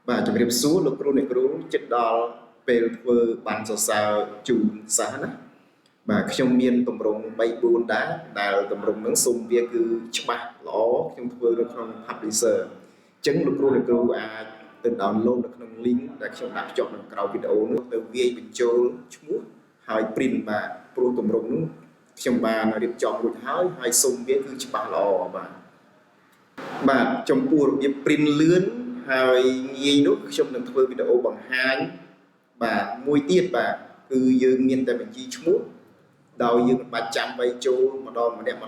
Và chụp điệp số lúc rùa này rùa chết đoពេលធ្វើបានសរសើរជូនសិស្សណាបាទខ្ញុំមានតម្រង3 4ដែលតម្រងហ្នឹងសូមវាគឺច្បាស់ល្អខ្ញុំធ្វើនៅក្នុង Publisher អញ្ចឹងលោកគ្រូអ្នកគ្រូអាចទៅ download នៅក្នុង link ដែលខ្ញុំដាក់ភ្ជាប់នៅក្រៅវីដេអូនោះទៅវាយបញ្ចូលឈ្មោះហើយ print បាទព្រោះតម្រងនោះខ្ញុំបានរៀបចំរួចហើយសូមវាគឺច្បាស់ល្អបាទចំពោះរបៀប print លឿនហើយងាយនោះខ្ញុំនឹងធ្វើវីដេអូបង្ហាញបាទមួយទៀតបាទគឺយើងមានតែបញ្ជីឈ្មោះដោយយើងមិនបាច់ចាំបីចូលម្ដងម្នាក់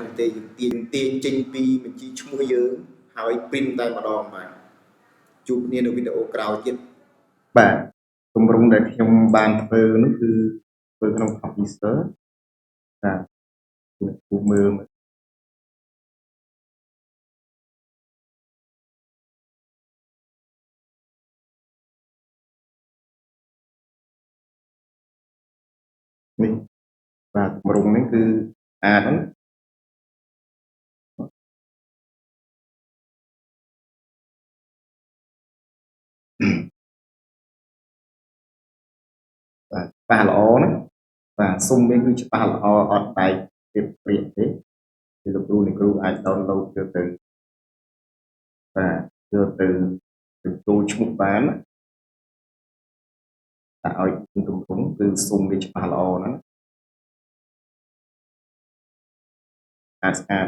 នោះទេយើងទាញចេញពីបញ្ជីឈ្មោះយើងហើយ print តែម្ដងបាទជួបគ្នានៅវីដេអូក្រោយទៀតបាទទម្រង់ដែលខ្ញុំបានធ្វើនោះគឺធ្វើក្នុង Publisher បាទគូមើលនេះបាទទម្រង់នេះគឺអាចហ្នឹងបាទច្បាស់ល្អណាបាទសុំវាគឺច្បាស់ល្អអត់បែកទៀតព្រាកទេគឺលោកគ្រូអ្នកគ្រូអាច download យកទៅបាទយកទៅចូលឈ្មោះបានដាក់ឲ្យទម្រង់គឺសុំវាច្បាស់ល្អណាស្អាត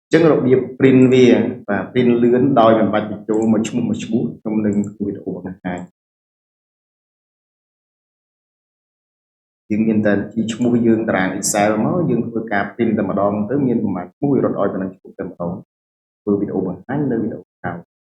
អញ្ចឹងរបៀប print វាបាទ print លឿនដោយមិនបាច់បញ្ចូលមួយឈ្មោះខ្ញុំនឹងធ្វើវីដេអូបង្ហាញយើងមានតែជីឈ្មោះយើងតារាង Excel មកយើងធ្វើការ print តែម្ដងទៅមានប្រមាណឈ្មោះវារត់ឲ្យតែនឹងឈ្មោះតែម្ដងធ្វើវីដេអូបង្ហាញនៅវីដេអូក្រោយ